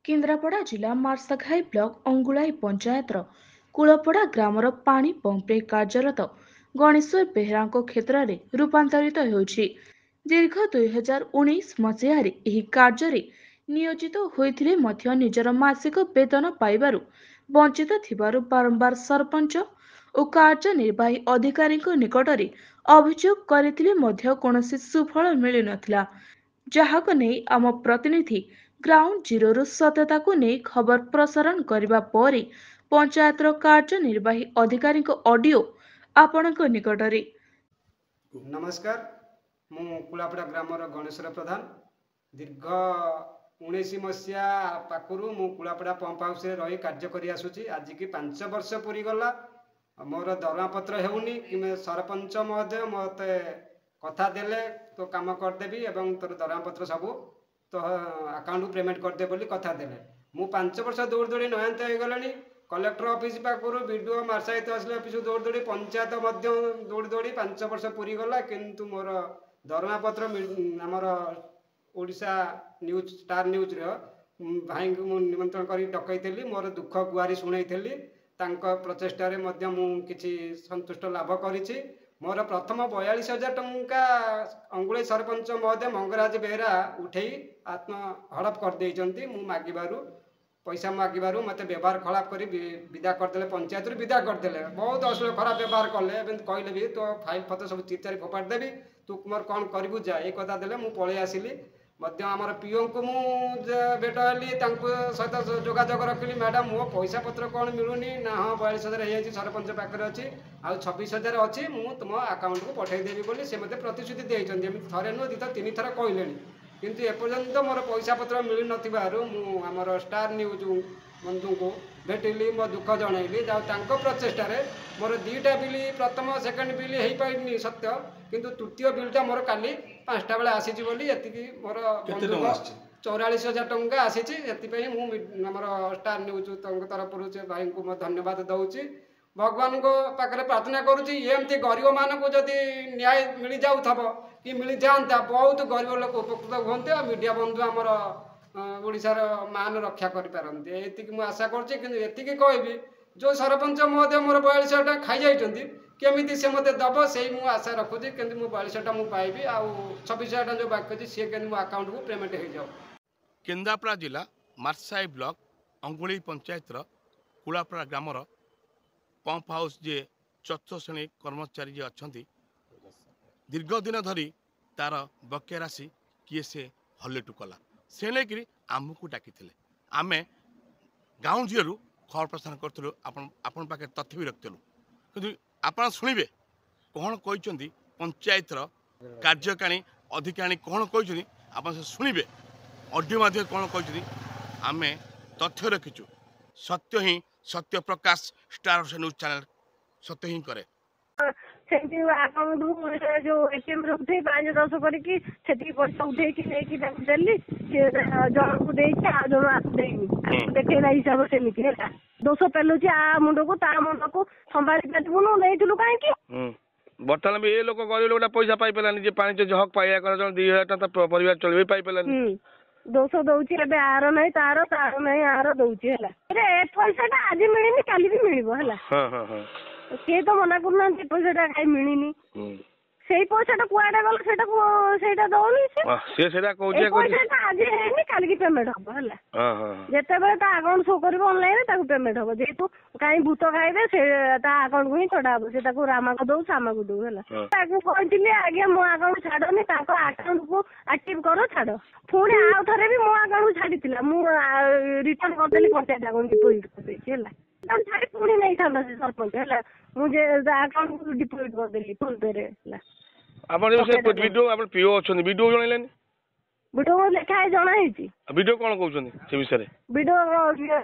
କେନ୍ଦ୍ରାପଡ଼ା ଜିଲ୍ଲା ମାର୍ଶାଘାଇ ବ୍ଲକ ଅଙ୍ଗୁଳାଇ ପଞ୍ଚାୟତର କୁଳପଡ଼ା ଗ୍ରାମର ପାଣି ପମ୍ପରେ କାର୍ଯ୍ୟରତ ଗଣେଶ୍ୱର ବେହେରାଙ୍କ କ୍ଷେତ୍ରରେ ରୂପାନ୍ତରିତ ହେଉଛି। ଦୀର୍ଘ 2019 ମସିହାରେ ଏହି କାର୍ଯ୍ୟରେ ନିୟୋଜିତ ହୋଇଥିଲେ ମଧ୍ୟ ନିଜର ମାସିକ ବେତନ ପାଇବାରୁ ବଞ୍ଚିତ ଥିବାରୁ ବାରମ୍ବାର ସରପଞ୍ଚ ଓ କାର୍ଯ୍ୟନିର୍ବାହୀ ଅଧିକାରୀଙ୍କ ନିକଟରେ ଅଭିଯୋଗ କରିଥିଲେ ମଧ୍ୟ କୌଣସି ସୁଫଳ ମିଳିନଥିଲା, ଯାହାକୁ ନେଇ ଆମ ପ୍ରତିନିଧି ଗ୍ରାଉଣ୍ଡ ଜିରୋରୁ ସତ୍ୟତାକୁ ନେଇ ଖବର ପ୍ରସାରଣ କରିବା ପରେ ପଞ୍ଚାୟତର କାର୍ଯ୍ୟନିର୍ବାହୀ ଅଧିକାରୀଙ୍କ ଅଡିଓ ଆପଣଙ୍କ ନିକଟରେ। नमस्कार मु कुलापड़ा ग्रामर गणेश्वर प्रधान दीर्घ 19 मसीहा पाखु मु कुलापड़ा पंप हाउस रही कार्य कर आसुची। आज की 5 वर्ष पूरी गला मोर दरमा पत्र हेउनी कि सरपंच महोदय मत कथा देले तो काम करदेवी एवं तोर दरमा पत्र सब तो अकाउंट पेमेंट करदे बोली कथा देले। मु 5 वर्ष दौड़ दौड़ी नयांत हो गलानी। कलेक्टर ऑफिस पाखु विडीओ मार्शाई तहसिल ऑफिस दौड़ दौड़ी पंचायत दौड़ दौड़ी 5 वर्ष पूरी गला किंतु मोर दरमा पत्र आमर ओडिशा न्यूज स्टार न्यूज भाई को निमंत्रण कर डकई मोर दुख गुहारी शुणई प्रचेष्टार किसी संतुष्ट लाभ करी। मोर प्रथम 42,000 टंका अंगुलाई सरपंच महोदय मंगराज बेहरा उठे आत्म हड़प कर मागिबारू पैसा मागिबारू मत व्यवहार खराब कर विदा करदे पंचायत विदा करदे बहुत अश्लील खराब व्यवहार कले कहले भी तो फाइल पत्र सब चिरचारी फोपाड़ देवी तू मोर कौन करू जा ये कथा देले मु पलि आसिली। आमर पीओ को भेट हली सहित जोगाजोग रखिली मैडम मो पैसा पत्र कौन मिलूनी ना हाँ 42,000 सरपंच पाखे अच्छी आउ 26,000 अच्छी मुझे तुम अकाउंट को पठेदेवी बोली से मत प्रतिश्रुति देते थे नुह दी 3 थर कहले किंतु एपर्यंत मोर पैसा पत्र मिल नमर स्टार न्यूज बंधु को भेटिली मो दुख जनइली प्रचेषार मोर 2टा बिल प्रथम सेकेंड बिल हो पारनी सत्य किंतु तृतीय बिलटा मोर काली 5टा बेले आसी मोर 44,000 टंका आसी मुझे स्टार न्यूज तरफ से भाई को धन्यवाद दूसरी। भगवान को पाखे प्रार्थना करुँची एमती गरीब मानक जदि न्याय मिल जाऊ कि मिल जाता बहुत गरीब लोग उपकृत होते और मीडिया बंधु आमर ओडिशार मान रक्षा करपारती ये आशा करती कहबी जो सरपंच महोदय मोर 42,000 टंका खाई जाइए केमी से मत दब से आशा रखुची कि 42,000 टंका पाइबी आउ 26,000 टंका जो बाकी अच्छी सी के अकाउंट को पेमेंट हो जाओ। केन्द्रापड़ा जिला मार्शाई ब्लॉक अंगुली पंचायत कुलापड़ा ग्रामर पंप हाउस जे 4th श्रेणी कर्मचारी जे अच्छा दीर्घ दिन धरी तार बकेया राशि किए से हल्लेटु कला से लेकिन आमको डाकी आमे गाँव जीरो खबर प्रसारण करूँ आपण पाखे तथ्य भी रखिलु कि आप शुणे कौन कहते पंचायतर कार्यकारिणी अधिकारी कौन कहते आप शुणे ऑडियो माध्यम कौन कहते आम तथ्य रखीचु सत्य ही Satya Prakash star news channel सत्य ही करे जो एटीएम उठे 5-10 करके पैसा उठे देली जन को देखा हिसाब से दोष पेलुची आ मुंड को ता मुंड को संभाली पारू नहीं कहीं बर्तमान भी ये लोक गरीब लोग पैसा पाई पारानी पानी हक पाइया 2,000 टका परिवार चल पाई पारानी दोष दौची ए आर नहीं तार तार नहीं आर दौची है पैसा आज मिलनी काली भी मिल किए तो मना करना पैसा कहीं मिलनी से पैसा कुआडे गला से दौनी पैसा आज है काल की पेमेंट हम जिते अकाउंट शो कर ऑनलाइन पेमेंट हम जेहेतु कहीं भूत खाइबे से अकाउंट को ही छड़ा हम से रामा को दौ सामा को दौ कहती आज्ञा मो अकाउंट छाड़नी अकाउंट को एक्टिव कर छाड़ पुणी आउ थे भी मो अकाउंट छाड़ी रिटर्न करदेली पंचायत अकाउंट डिपोजिट कर छाड़ी पुणी नहीं था सरपंच है मुझे अकाउंट को डिपोजिट करदेली फोन पे वीडियो आप पीओ अच्छा वीडियो जनइलेनी वीडियो लेखा जनाई वीडियो कौन कहते से विषय वीडियो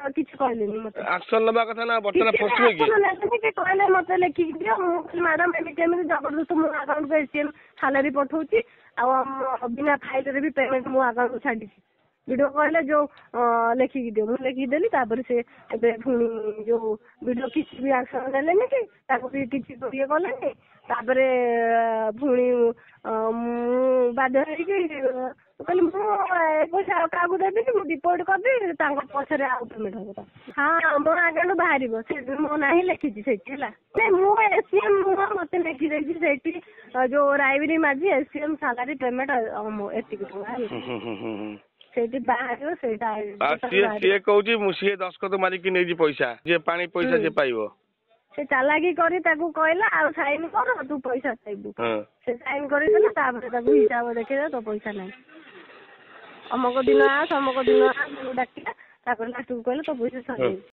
किसी कहलेनी मत एक्शन लबा कथा ना बर्तमान फसवे कि कहले मत लेखिक दियो मैडम एमती जबरदस्त मो अकाउंट को एटीएम सैलरी पठाऊची आ बिना फाइल रे भी पेमेंट मो अकाउंट को छाड़ी ଭିଡିଓ କହିଲେ ଯୋଉ ଲେଖିକି ଦିଅ, ମୁଁ ଲେଖିଦେଲି। ତାପରେ ସେ ଏବେ ପୁଣି ଯୋଉ ଭିଡିଓ କିଛି ବି ଆକ୍ସନ ନେଲେନି କି ତାକୁ ବି କିଛି ଇଏ କଲେନି। ତାପରେ ପୁଣି ମୁଁ ବାଧ୍ୟ ହେଇକି କହିଲି ମୁଁ ଏ ପଇସା କାହାକୁ ଦେବିନି, ମୁଁ ଡିପୋଜିଟ୍ କରିଦେବି, ତାଙ୍କ ପଛରେ ଆଉ ପେମେଣ୍ଟ ହବ। ହଁ ମୋ ଆକାଉଣ୍ଟ ବାହାରିବ, ସେ ମୋ ନାହିଁ ଲେଖିଛି ସେଇଠି ହେଲା। ନାଇଁ ମୁଁ ଏସିଏମ୍ ମତେ ଲେଖିଦେଇଛି ସେଇଠି ଯୋଉ ରାଇବିରି ମାଝି ଏସିଏମ୍ ସାଲାରୀ ପେମେଣ୍ଟ ଏତିକି ଟଙ୍କା ହେଲା। ସେଇଠି ବାହାରିବ ସେଇଟା। ସିଏ କହୁଛି ମୁଁ ସିଏ ଦସ୍ତଖତ ମାରିକି ନେଇଛି ପଇସା, ଯିଏ ପାଣି ପଇସା ଯିଏ ପାଇବ। ସେ ଚାଲାକି କରି ତାକୁ କହିଲା ଆଉ ସାଇନ କର ତୁ ପଇସା ପାଇବୁ। ସେ ସାଇନ କରିଦେଲା। ତାପରେ ତାକୁ ହିସାବ ଦେଖେଇଲା ତୋ ପଇସା ନାହିଁ। ଅମକ ଦିନ ଆ ସମକ ଦିନ ଆ ଡାକିଲା। ତାପରେ ଲାଷ୍ଟକୁ କହିଲେ ତୋ ପଇସା ସରିଯାଇଛି।